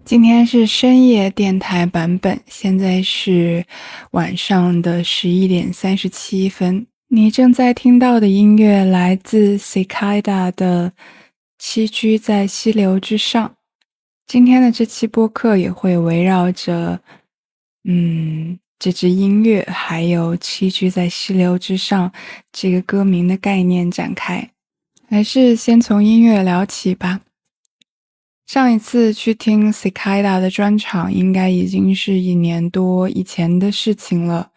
今天是深夜电台版本，现在是晚上的11:37。你正在听到的音乐来自 Cicada 的栖居在溪流之上。今天的这期播客也会围绕着这支音乐还有栖居在溪流之上这个歌名的概念展开。还是先从音乐聊起吧。上一次去听 Cicada 的专场应该已经是1年多以前的事情了。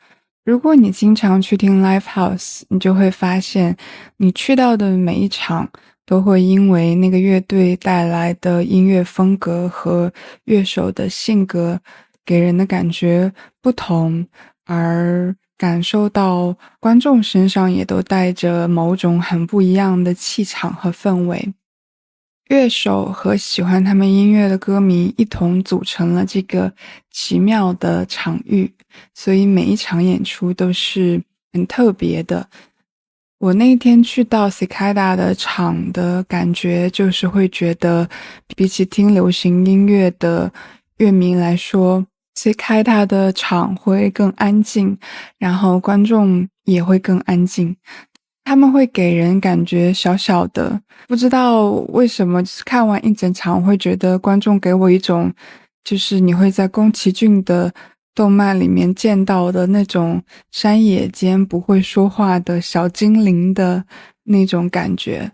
如果你经常去听 Live House， 你就会发现你去到的每一场都会因为那个乐队带来的音乐风格和乐手的性格给人的感觉不同，而感受到观众身上也都带着某种很不一样的气场和氛围。乐手和喜欢他们音乐的歌迷一同组成了这个奇妙的场域，所以每一场演出都是很特别的。我那一天去到 Cicada 的场的感觉就是会觉得比起听流行音乐的乐迷来说， Cicada 的场会更安静，然后观众也会更安静。他们会给人感觉小小的，不知道为什么看完一整场会觉得观众给我一种就是你会在宫崎骏的动漫里面见到的那种山野间不会说话的小精灵的那种感觉。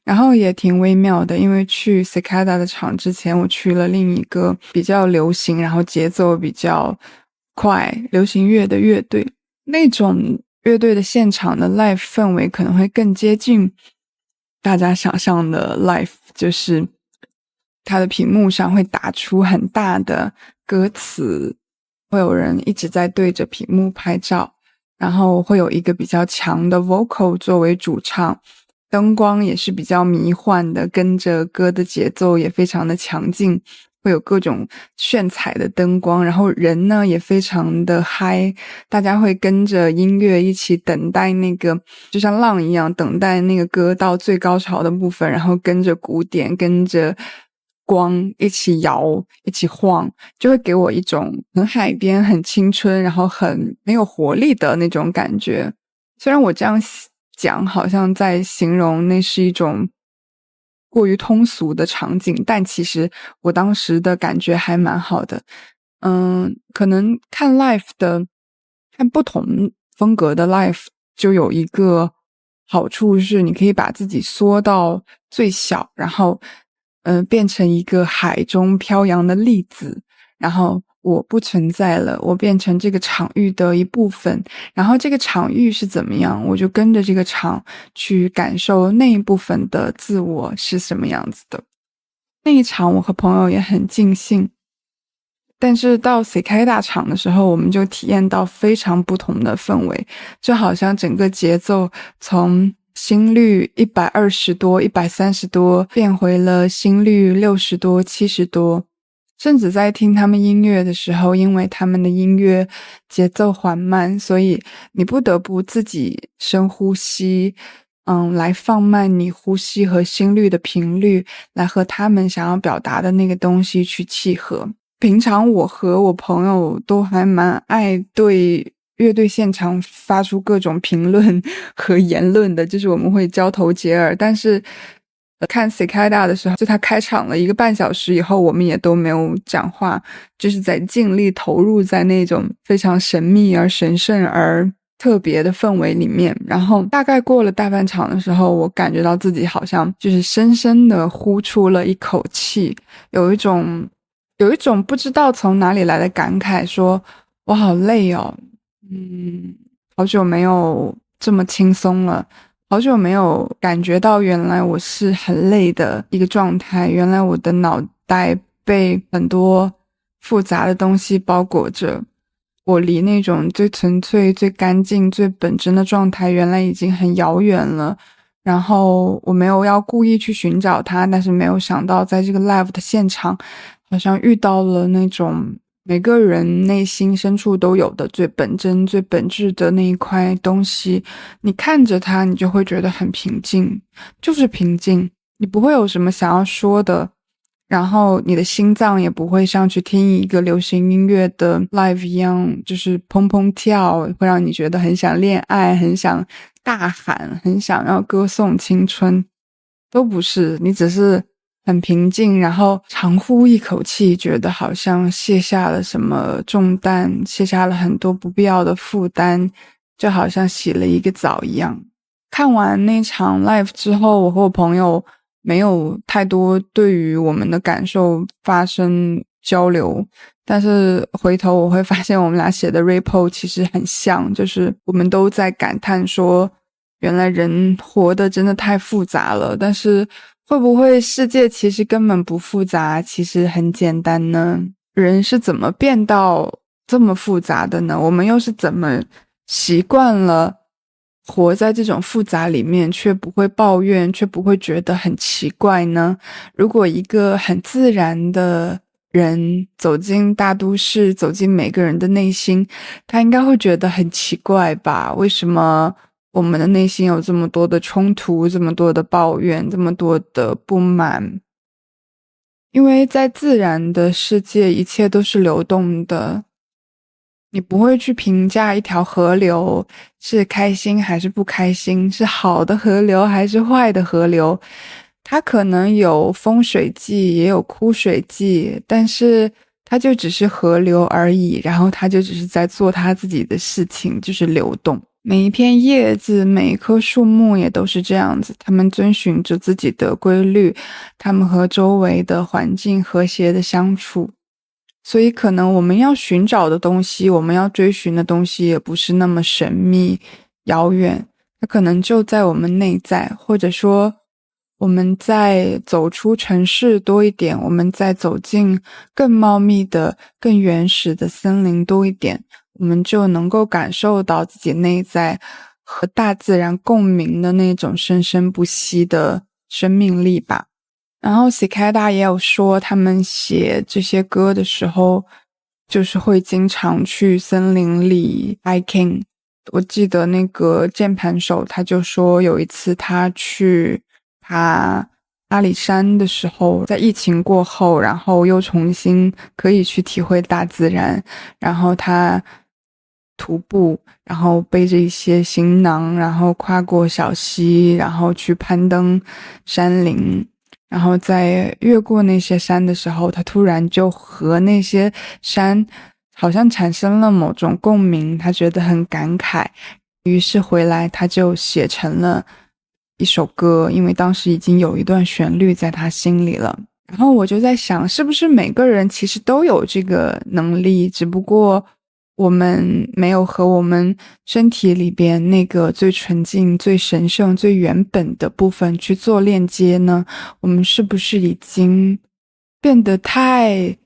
然后也挺微妙的，因为去 Cicada 的场之前我去了另一个比较流行然后节奏比较快流行乐的乐队，那种乐队的现场的 live 氛围可能会更接近大家想象的 live， 就是它的屏幕上会打出很大的歌词，会有人一直在对着屏幕拍照，然后会有一个比较强的 vocal 作为主唱，灯光也是比较迷幻的，跟着歌的节奏也非常的强劲，会有各种炫彩的灯光，然后人呢也非常的嗨，大家会跟着音乐一起等待那个就像浪一样等待那个歌到最高潮的部分，然后跟着鼓点跟着光一起摇一起晃，就会给我一种很海边很青春然后很没有活力的那种感觉。虽然我这样讲好像在形容那是一种过于通俗的场景，但其实我当时的感觉还蛮好的。可能看 live 的看不同风格的 live 就有一个好处是你可以把自己缩到最小，然后变成一个海中飘扬的粒子，然后我不存在了，我变成这个场域的一部分，然后这个场域是怎么样，我就跟着这个场去感受那一部分的自我是什么样子的。那一场我和朋友也很尽兴，但是到 Cicada 场的时候我们就体验到非常不同的氛围，就好像整个节奏从心率120多130多变回了心率60多70多，甚至在听他们音乐的时候，因为他们的音乐节奏缓慢，所以你不得不自己深呼吸，来放慢你呼吸和心率的频率，来和他们想要表达的那个东西去契合。平常我和我朋友都还蛮爱对乐队现场发出各种评论和言论的，就是我们会交头接耳，但是看 Cicada 的时候，就他开场了1个半小时以后，我们也都没有讲话，就是在尽力投入在那种非常神秘而神圣而特别的氛围里面。然后大概过了大半场的时候，我感觉到自己好像就是深深的呼出了一口气，有一种不知道从哪里来的感慨，说我好累哦，好久没有这么轻松了，好久没有感觉到原来我是很累的一个状态，原来我的脑袋被很多复杂的东西包裹着，我离那种最纯粹最干净最本真的状态原来已经很遥远了。然后我没有要故意去寻找它，但是没有想到在这个 live 的现场好像遇到了那种每个人内心深处都有的最本真、最本质的那一块东西，你看着它，你就会觉得很平静，就是平静，你不会有什么想要说的，然后你的心脏也不会像去听一个流行音乐的 live 一样，就是砰砰跳，会让你觉得很想恋爱，很想大喊，很想要歌颂青春，都不是，你只是很平静，然后长呼一口气，觉得好像卸下了什么重担，卸下了很多不必要的负担，就好像洗了一个澡一样。看完那场 live 之后，我和我朋友没有太多对于我们的感受发生交流，但是回头我会发现我们俩写的 repo 其实很像，就是我们都在感叹说，原来人活得真的太复杂了，但是会不会世界其实根本不复杂，其实很简单呢？人是怎么变到这么复杂的呢？我们又是怎么习惯了活在这种复杂里面，却不会抱怨，却不会觉得很奇怪呢？如果一个很自然的人走进大都市，走进每个人的内心，他应该会觉得很奇怪吧？为什么我们的内心有这么多的冲突，这么多的抱怨，这么多的不满？因为在自然的世界，一切都是流动的，你不会去评价一条河流是开心还是不开心，是好的河流还是坏的河流。它可能有丰水季，也有枯水季，但是它就只是河流而已，然后它就只是在做它自己的事情，就是流动。每一片叶子，每一棵树木也都是这样子，它们遵循着自己的规律，它们和周围的环境和谐的相处。所以可能我们要寻找的东西，我们要追寻的东西也不是那么神秘遥远，它可能就在我们内在，或者说我们再走出城市多一点，我们再走进更茂密的更原始的森林多一点，我们就能够感受到自己内在和大自然共鸣的那种生生不息的生命力吧。然后 Cicada 也有说，他们写这些歌的时候，就是会经常去森林里 hiking。我记得那个键盘手他就说，有一次他去爬阿里山的时候，在疫情过后，然后又重新可以去体会大自然，然后他徒步，然后背着一些行囊，然后跨过小溪，然后去攀登山林。然后在越过那些山的时候，他突然就和那些山好像产生了某种共鸣，他觉得很感慨，于是回来他就写成了一首歌，因为当时已经有一段旋律在他心里了。然后我就在想，是不是每个人其实都有这个能力，只不过我们没有和我们身体里边那个最纯净、最神圣、最原本的部分去做链接呢？我们是不是已经变得太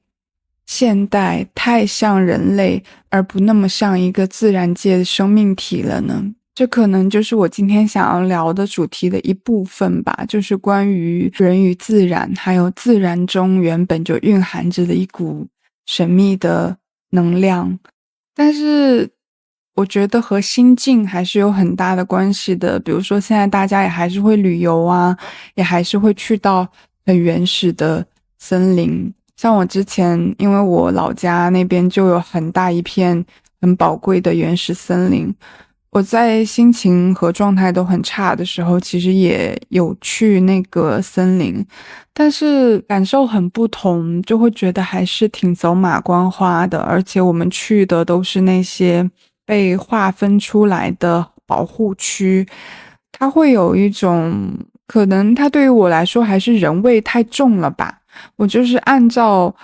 现代、太像人类，而不那么像一个自然界的生命体了呢？这可能就是我今天想要聊的主题的一部分吧，就是关于人与自然，还有自然中原本就蕴含着的一股神秘的能量。但是我觉得和心境还是有很大的关系的，比如说现在大家也还是会旅游啊，也还是会去到很原始的森林。像我之前，因为我老家那边就有很大一片很宝贵的原始森林，我在心情和状态都很差的时候，其实也有去那个森林，但是感受很不同，就会觉得还是挺走马观花的，而且我们去的都是那些被划分出来的保护区，它会有一种，可能它对于我来说还是人味太重了吧。我就是按照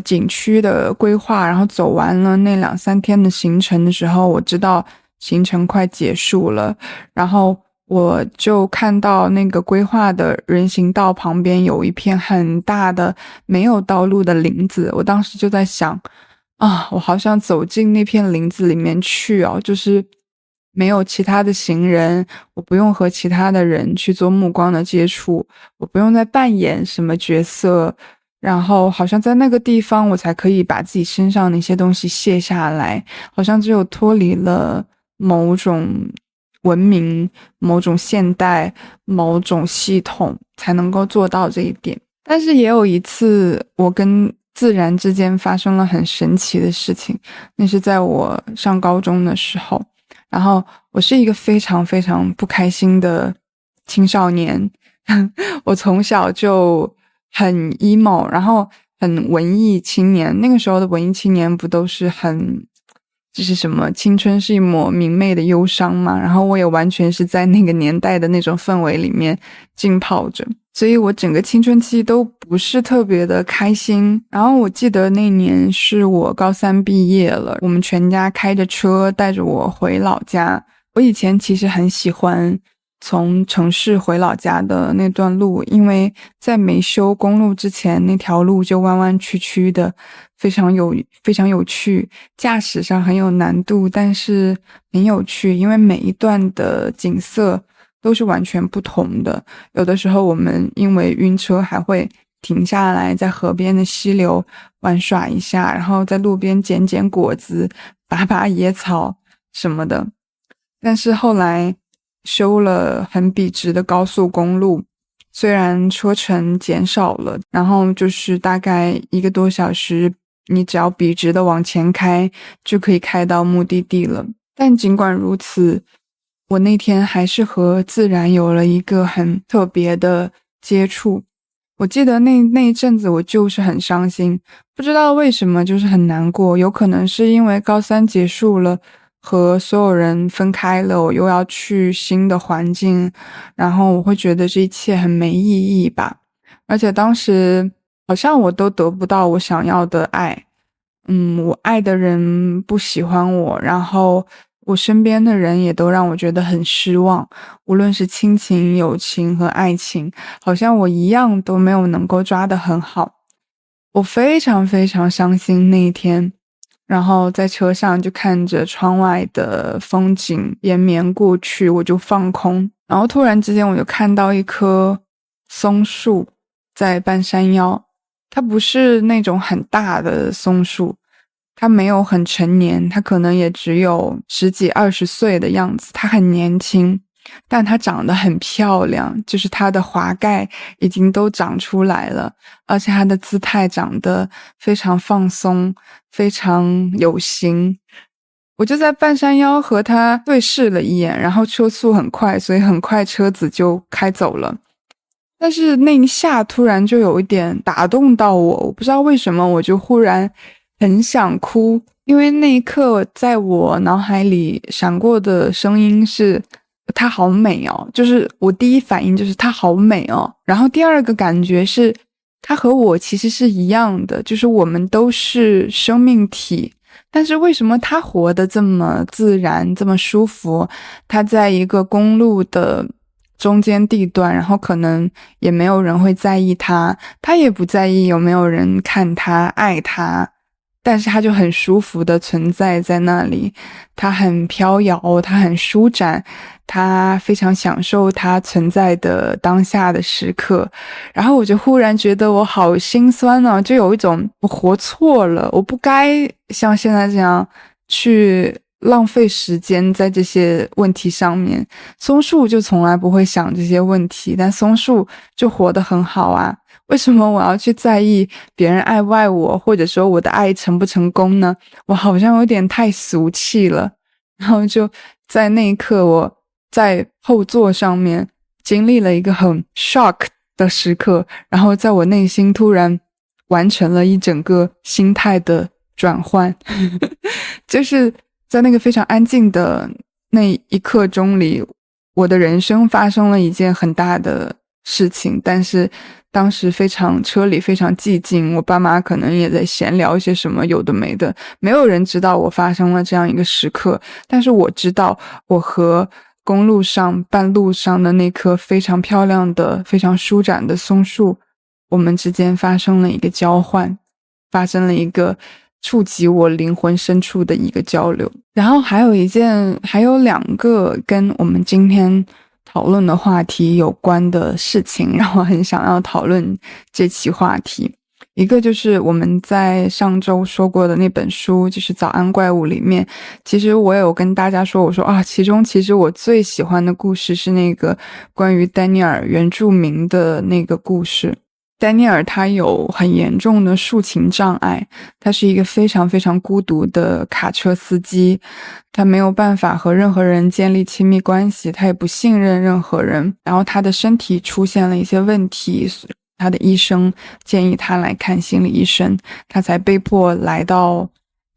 景区的规划，然后走完了那2-3天的行程的时候，我知道行程快结束了，然后我就看到那个规划的人行道旁边有一片很大的没有道路的林子，我当时就在想啊，我好想走进那片林子里面去哦，就是没有其他的行人，我不用和其他的人去做目光的接触，我不用再扮演什么角色，然后好像在那个地方我才可以把自己身上那些东西卸下来，好像只有脱离了某种文明、某种现代、某种系统才能够做到这一点。但是也有一次我跟自然之间发生了很神奇的事情，那是在我上高中的时候，然后我是一个非常非常不开心的青少年我从小就很 emo， 然后很文艺青年，那个时候的文艺青年不都是很就是什么青春是一抹明媚的忧伤嘛，然后我也完全是在那个年代的那种氛围里面浸泡着，所以我整个青春期都不是特别的开心。然后我记得那年是我高三毕业了，我们全家开着车带着我回老家。我以前其实很喜欢从城市回老家的那段路，因为在没修公路之前，那条路就弯弯曲曲的，非常有趣，驾驶上很有难度，但是很有趣，因为每一段的景色都是完全不同的。有的时候我们因为晕车还会停下来，在河边的溪流玩耍一下，然后在路边捡果子，拔野草什么的。但是后来修了很笔直的高速公路，虽然车程减少了，然后就是大概1个多小时，你只要笔直的往前开就可以开到目的地了。但尽管如此，我那天还是和自然有了一个很特别的接触。我记得那一阵子我就是很伤心，不知道为什么就是很难过，有可能是因为高三结束了，和所有人分开了，我又要去新的环境，然后我会觉得这一切很没意义吧。而且当时好像我都得不到我想要的爱，我爱的人不喜欢我，然后我身边的人也都让我觉得很失望，无论是亲情、友情和爱情，好像我一样都没有能够抓得很好。我非常非常伤心那一天，然后在车上就看着窗外的风景延绵过去，我就放空。然后突然之间我就看到一棵松树在半山腰，它不是那种很大的松树，它没有很成年，它可能也只有10几20岁的样子，它很年轻，但它长得很漂亮，就是它的华盖已经都长出来了，而且它的姿态长得非常放松，非常有型。我就在半山腰和他对视了一眼，然后车速很快，所以很快车子就开走了。但是那一下突然就有一点打动到我，我不知道为什么，我就忽然很想哭，因为那一刻在我脑海里闪过的声音是她好美哦，就是我第一反应就是她好美哦，然后第二个感觉是她和我其实是一样的，就是我们都是生命体，但是为什么她活得这么自然这么舒服，她在一个公路的中间地段，然后可能也没有人会在意她，她也不在意有没有人看她爱她，但是它就很舒服的存在在那里，它很飘摇，它很舒展，它非常享受它存在的当下的时刻。然后我就忽然觉得我好心酸啊，就有一种我活错了，我不该像现在这样去浪费时间在这些问题上面。松树就从来不会想这些问题，但松树就活得很好啊。为什么我要去在意别人爱不爱我，或者说我的爱成不成功呢？我好像有点太俗气了。然后就在那一刻，我在后座上面经历了一个很 shock 的时刻，然后在我内心突然完成了一整个心态的转换就是在那个非常安静的那一刻钟里，我的人生发生了一件很大的事情，但是当时车里非常寂静，我爸妈可能也在闲聊一些什么有的没的，没有人知道我发生了这样一个时刻，但是我知道我和公路上半路上的那棵非常漂亮的非常舒展的松树，我们之间发生了一个交换，发生了一个触及我灵魂深处的一个交流。然后还有两个跟我们今天讨论的话题有关的事情，让我很想要讨论这期话题。一个就是我们在上周说过的那本书，就是《早安怪物》里面，其实我有跟大家说，我说啊，其中其实我最喜欢的故事是那个关于丹尼尔原住民的那个故事。丹尼尔他有很严重的抒情障碍，他是一个非常非常孤独的卡车司机，他没有办法和任何人建立亲密关系，他也不信任任何人，然后他的身体出现了一些问题，他的医生建议他来看心理医生，他才被迫来到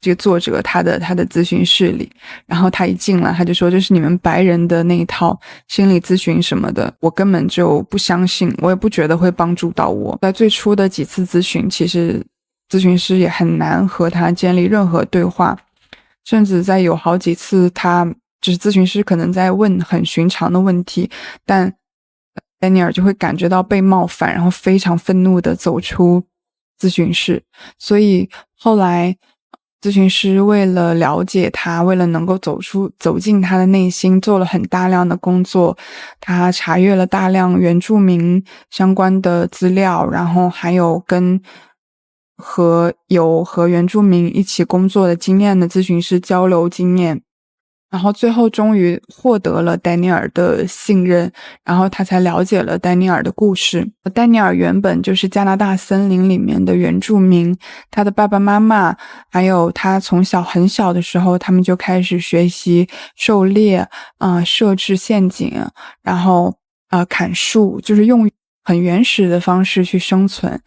这个作者他的咨询室里。然后他一进来他就说，这是你们白人的那一套心理咨询什么的，我根本就不相信，我也不觉得会帮助到我。在最初的几次咨询，其实咨询师也很难和他建立任何对话，甚至在有好几次他就是咨询师可能在问很寻常的问题，但丹尼尔就会感觉到被冒犯，然后非常愤怒地走出咨询室。所以后来咨询师为了了解他，为了能够走进他的内心，做了很大量的工作。他查阅了大量原住民相关的资料，然后还有和原住民一起工作的经验的咨询师交流经验，然后最后终于获得了丹尼尔的信任，然后他才了解了丹尼尔的故事。丹尼尔原本就是加拿大森林里面的原住民，他的爸爸妈妈还有他从小很小的时候，他们就开始学习狩猎设置陷阱，然后砍树，就是用很原始的方式去生存。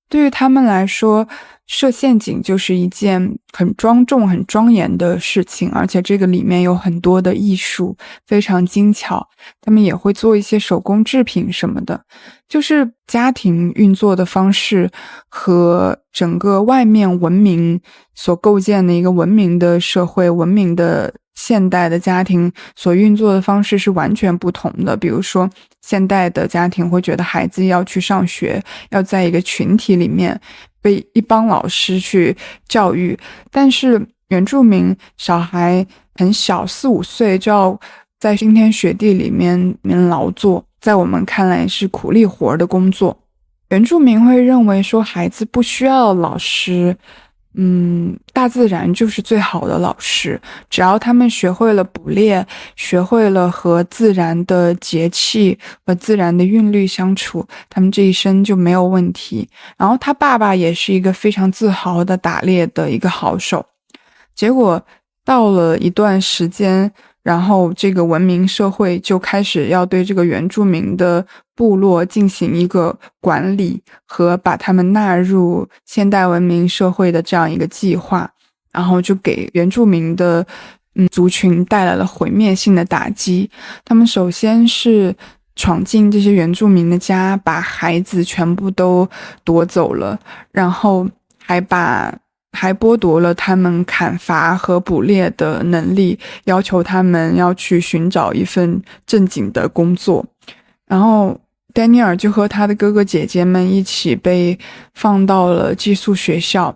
对于他们来说，设陷阱就是一件很庄重很庄严的事情，而且这个里面有很多的艺术，非常精巧。他们也会做一些手工制品什么的，就是家庭运作的方式和整个外面文明所构建的一个文明的社会，文明的现代的家庭所运作的方式是完全不同的。比如说现代的家庭会觉得孩子要去上学，要在一个群体里面被一帮老师去教育，但是原住民小孩很小，4-5岁就要在冰天雪地里面劳作，在我们看来是苦力活的工作。原住民会认为说孩子不需要老师，大自然就是最好的老师，只要他们学会了捕猎，学会了和自然的节气和自然的韵律相处，他们这一生就没有问题。然后他爸爸也是一个非常自豪的打猎的一个好手。结果到了一段时间，然后这个文明社会就开始要对这个原住民的部落进行一个管理和把他们纳入现代文明社会的这样一个计划，然后就给原住民的族群带来了毁灭性的打击。他们首先是闯进这些原住民的家，把孩子全部都夺走了，然后还剥夺了他们砍伐和捕猎的能力，要求他们要去寻找一份正经的工作。然后丹尼尔就和他的哥哥姐姐们一起被放到了寄宿学校，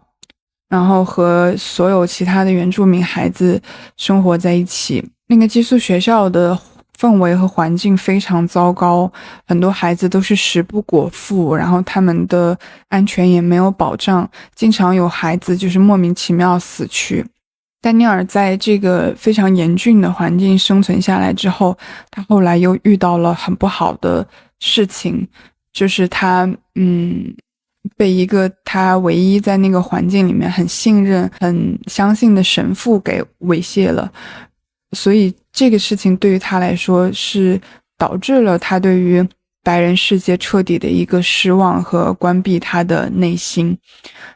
然后和所有其他的原住民孩子生活在一起。那个寄宿学校的氛围和环境非常糟糕，很多孩子都是食不果腹，然后他们的安全也没有保障，经常有孩子就是莫名其妙死去。丹尼尔在这个非常严峻的环境生存下来之后，他后来又遇到了很不好的事情，就是他被一个他唯一在那个环境里面很信任很相信的神父给猥亵了。所以这个事情对于他来说是导致了他对于白人世界彻底的一个失望和关闭他的内心。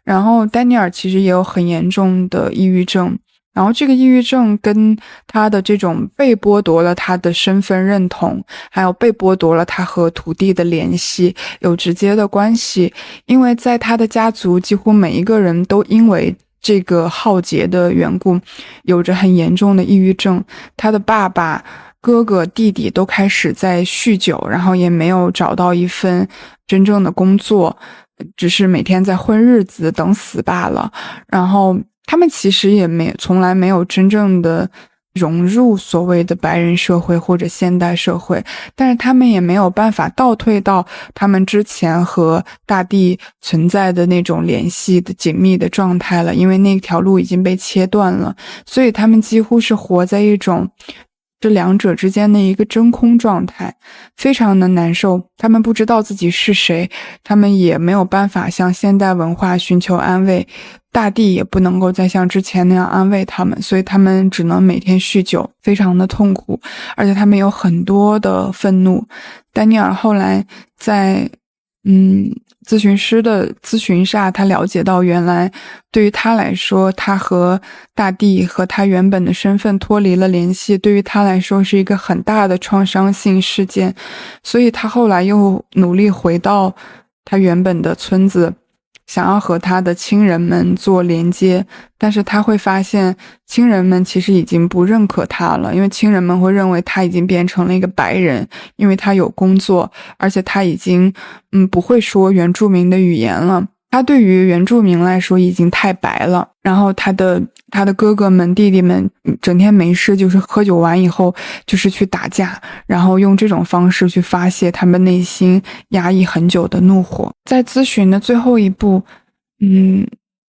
然后丹尼尔其实也有很严重的抑郁症，然后这个抑郁症跟他的这种被剥夺了他的身份认同，还有被剥夺了他和土地的联系有直接的关系。因为在他的家族几乎每一个人都因为这个浩劫的缘故有着很严重的抑郁症，他的爸爸哥哥弟弟都开始在酗酒，然后也没有找到一份真正的工作，只是每天在混日子等死罢了。然后他们其实也从来没有真正的融入所谓的白人社会或者现代社会，但是他们也没有办法倒退到他们之前和大地存在的那种联系的紧密的状态了，因为那条路已经被切断了，所以他们几乎是活在一种这两者之间的一个真空状态，非常的难受。他们不知道自己是谁，他们也没有办法向现代文化寻求安慰，大地也不能够再像之前那样安慰他们，所以他们只能每天酗酒，非常的痛苦，而且他们有很多的愤怒。丹尼尔后来在咨询师的咨询下，他了解到原来对于他来说，他和大地和他原本的身份脱离了联系，对于他来说是一个很大的创伤性事件，所以他后来又努力回到他原本的村子，想要和他的亲人们做连接，但是他会发现亲人们其实已经不认可他了，因为亲人们会认为他已经变成了一个白人，因为他有工作，而且他已经不会说原住民的语言了，他对于原住民来说已经太白了。然后他的哥哥们弟弟们整天没事就是喝酒完以后就是去打架，然后用这种方式去发泄他们内心压抑很久的怒火。在咨询的最后一步，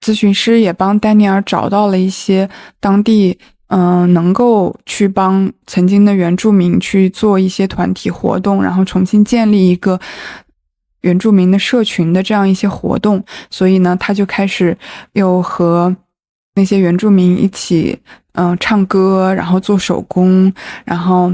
咨询师也帮丹尼尔找到了一些当地能够去帮曾经的原住民去做一些团体活动，然后重新建立一个原住民的社群的这样一些活动。所以呢，他就开始又和那些原住民一起唱歌，然后做手工，然后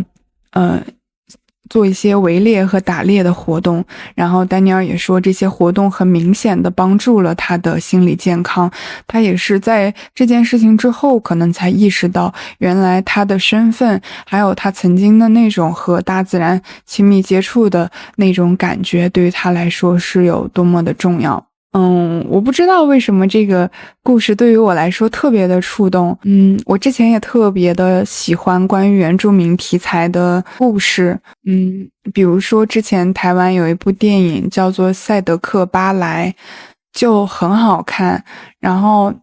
做一些围猎和打猎的活动。然后丹尼尔也说，这些活动很明显的帮助了他的心理健康。他也是在这件事情之后可能才意识到，原来他的身份还有他曾经的那种和大自然亲密接触的那种感觉对于他来说是有多么的重要。我不知道为什么这个故事对于我来说特别的触动。我之前也特别的喜欢关于原住民题材的故事。比如说之前台湾有一部电影叫做《赛德克巴莱》，就很好看。然后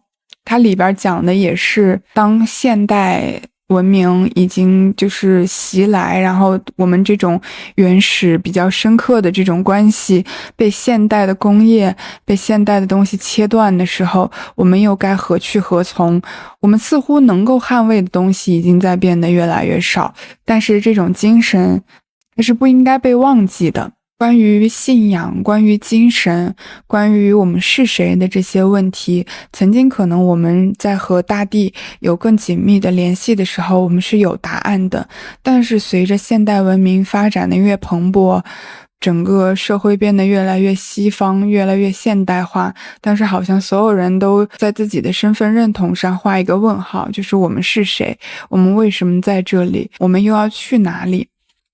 它里边讲的也是当现代文明已经就是袭来，然后我们这种原始比较深刻的这种关系被现代的工业被现代的东西切断的时候，我们又该何去何从？我们似乎能够捍卫的东西已经在变得越来越少，但是这种精神它是不应该被忘记的。关于信仰，关于精神，关于我们是谁的这些问题，曾经可能我们在和大地有更紧密的联系的时候，我们是有答案的。但是随着现代文明发展的越蓬勃，整个社会变得越来越西方，越来越现代化，但是好像所有人都在自己的身份认同上画一个问号，就是我们是谁？我们为什么在这里？我们又要去哪里？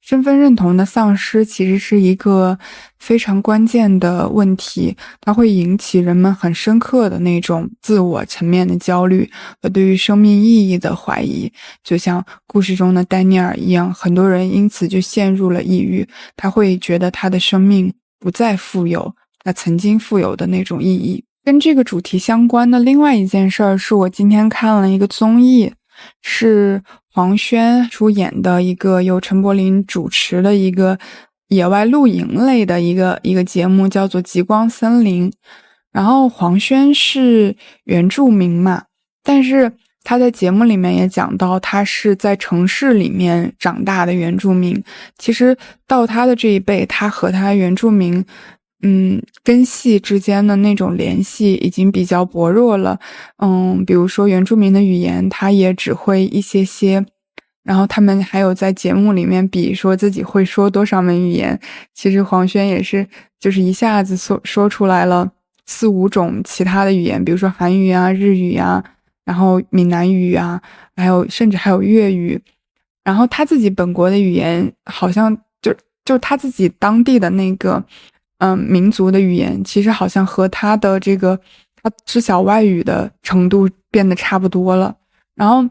身份认同的丧失其实是一个非常关键的问题，它会引起人们很深刻的那种自我层面的焦虑和对于生命意义的怀疑。就像故事中的丹尼尔一样，很多人因此就陷入了抑郁，他会觉得他的生命不再富有他曾经富有的那种意义。跟这个主题相关的另外一件事儿，是我今天看了一个综艺，是黄轩出演的一个由陈柏霖主持的一个野外露营类的一个节目，叫做《极光森林》。然后黄轩是原住民嘛，但是他在节目里面也讲到，他是在城市里面长大的原住民。其实到他的这一辈，他和他原住民根系之间的那种联系已经比较薄弱了。比如说原住民的语言他也只会一些些，然后他们还有在节目里面比说自己会说多少门语言。其实黄轩也是就是一下子说出来了4-5种其他的语言，比如说韩语啊、日语啊，然后闽南语啊，甚至还有粤语。然后他自己本国的语言好像就他自己当地的那个民族的语言，其实好像和他的这个他知晓外语的程度变得差不多了。然后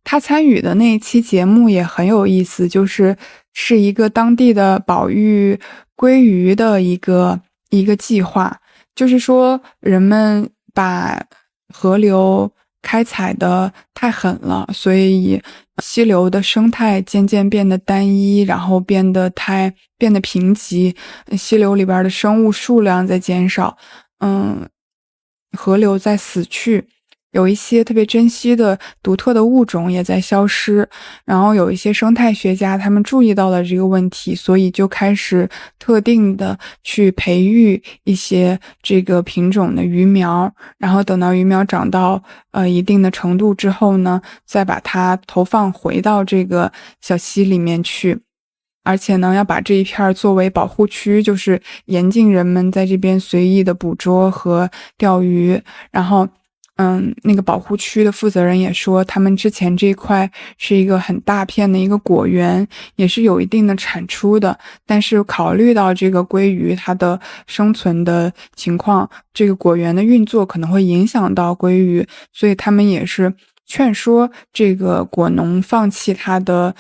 他参与的那一期节目也很有意思，是一个当地的保育鲑鱼的一个计划，就是说人们把河流开采的太狠了，所以溪流的生态渐渐变得单一，然后变得贫瘠，溪流里边的生物数量在减少，河流在死去。有一些特别珍稀的独特的物种也在消失，然后有一些生态学家他们注意到了这个问题，所以就开始特定的去培育一些这个品种的鱼苗，然后等到鱼苗长到一定的程度之后呢，再把它投放回到这个小溪里面去。而且呢，要把这一片作为保护区，就是严禁人们在这边随意的捕捉和钓鱼。然后那个保护区的负责人也说，他们之前这一块是一个很大片的一个果园，也是有一定的产出的，但是考虑到这个鲑鱼它的生存的情况，这个果园的运作可能会影响到鲑鱼，所以他们也是劝说这个果农放弃他的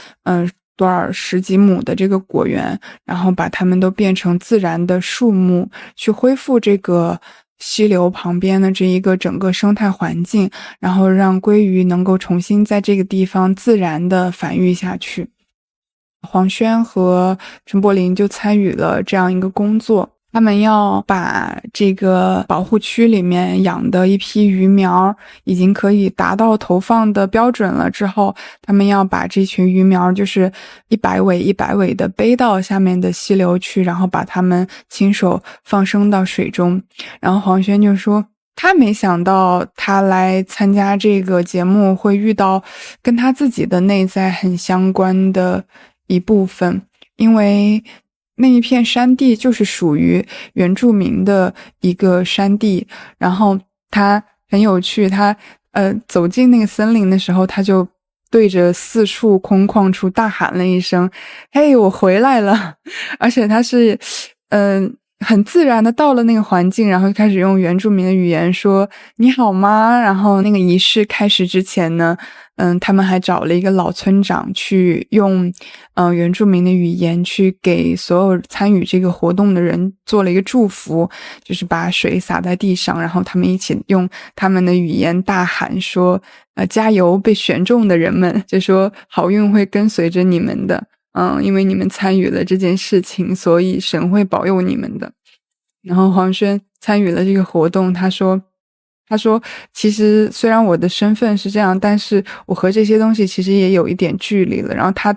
多少十几亩的这个果园，然后把它们都变成自然的树木，去恢复这个溪流旁边的这一个整个生态环境，然后让鲑鱼能够重新在这个地方自然的繁育下去。黄轩和陈柏霖就参与了这样一个工作，他们要把这个保护区里面养的一批鱼苗已经可以达到投放的标准了之后，他们要把这群鱼苗就是100尾100尾的背到下面的溪流去，然后把它们亲手放生到水中。然后黄轩就说他没想到他来参加这个节目会遇到跟他自己的内在很相关的一部分，因为那一片山地就是属于原住民的一个山地。然后他很有趣，他走进那个森林的时候，他就对着四处空旷处大喊了一声：嘿，我回来了。而且他是很自然的到了那个环境，然后开始用原住民的语言说你好吗。然后那个仪式开始之前呢，他们还找了一个老村长去用原住民的语言去给所有参与这个活动的人做了一个祝福，就是把水洒在地上，然后他们一起用他们的语言大喊说加油被选中的人们，就说好运会跟随着你们的，因为你们参与了这件事情，所以神会保佑你们的。然后黄轩参与了这个活动，他说其实虽然我的身份是这样，但是我和这些东西其实也有一点距离了。然后他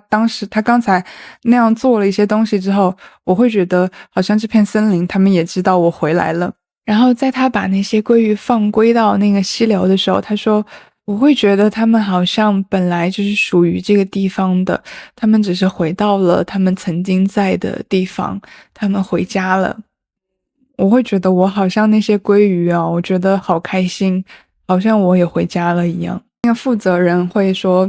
刚才那样做了一些东西之后，我会觉得好像这片森林他们也知道我回来了。然后在他把那些鲑鱼放归到那个溪流的时候，他说我会觉得他们好像本来就是属于这个地方的，他们只是回到了他们曾经在的地方，他们回家了。我会觉得我好像那些鲑鱼啊，我觉得好开心，好像我也回家了一样。那个负责人会说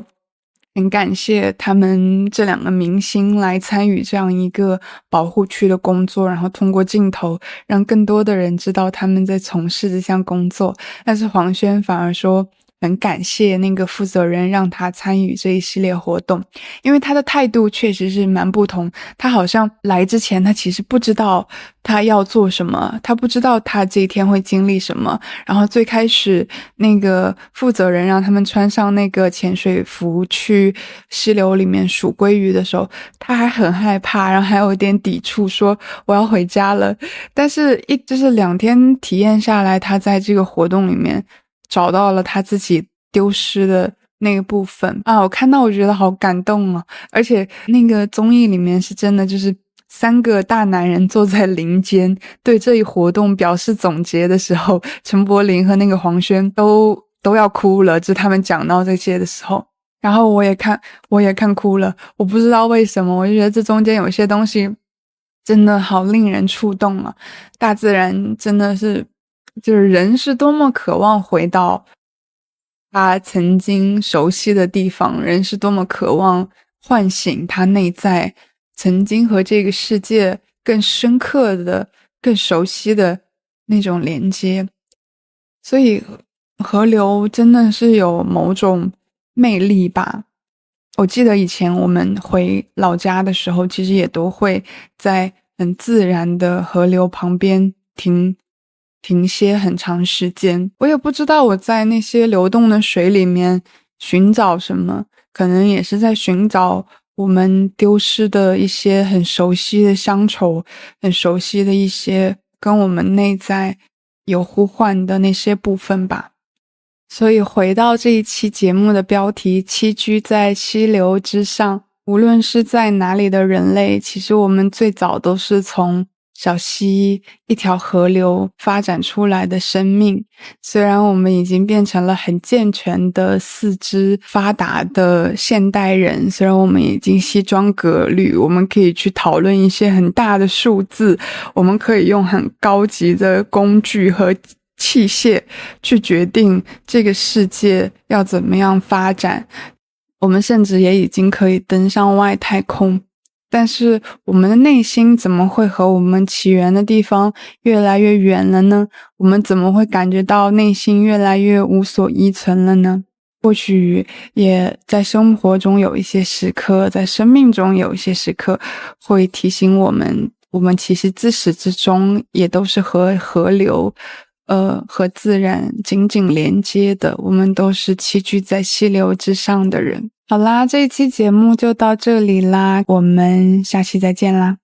很感谢他们这2个明星来参与这样一个保护区的工作，然后通过镜头让更多的人知道他们在从事这项工作。但是黄轩反而说很感谢那个负责人让他参与这一系列活动，因为他的态度确实是蛮不同。他好像来之前他其实不知道他要做什么，他不知道他这一天会经历什么。然后最开始那个负责人让他们穿上那个潜水服去溪流里面数鲑鱼的时候，他还很害怕，然后还有一点抵触，说我要回家了。但是就是2天体验下来，他在这个活动里面找到了他自己丢失的那个部分啊，我看到我觉得好感动啊。而且那个综艺里面是真的就是3个大男人坐在林间对这一活动表示总结的时候，陈柏霖和那个黄轩都要哭了，就他们讲到这些的时候。然后我也看哭了，我不知道为什么，我就觉得这中间有些东西真的好令人触动啊。大自然真的是就是人是多么渴望回到他曾经熟悉的地方，人是多么渴望唤醒他内在曾经和这个世界更深刻的更熟悉的那种连接。所以河流真的是有某种魅力吧。我记得以前我们回老家的时候，其实也都会在很自然的河流旁边停歇很长时间。我也不知道我在那些流动的水里面寻找什么，可能也是在寻找我们丢失的一些很熟悉的乡愁，很熟悉的一些跟我们内在有呼唤的那些部分吧。所以回到这一期节目的标题，栖居在溪流之上，无论是在哪里的人类，其实我们最早都是从小溪一条河流发展出来的生命。虽然我们已经变成了很健全的四肢发达的现代人，虽然我们已经西装革履，我们可以去讨论一些很大的数字，我们可以用很高级的工具和器械去决定这个世界要怎么样发展，我们甚至也已经可以登上外太空，但是我们的内心怎么会和我们起源的地方越来越远了呢？我们怎么会感觉到内心越来越无所依存了呢？或许也在生活中有一些时刻，在生命中有一些时刻会提醒我们，我们其实自始至终也都是和河流和自然紧紧连接的，我们都是栖居在溪流之上的人。好啦，这一期节目就到这里啦，我们下期再见啦。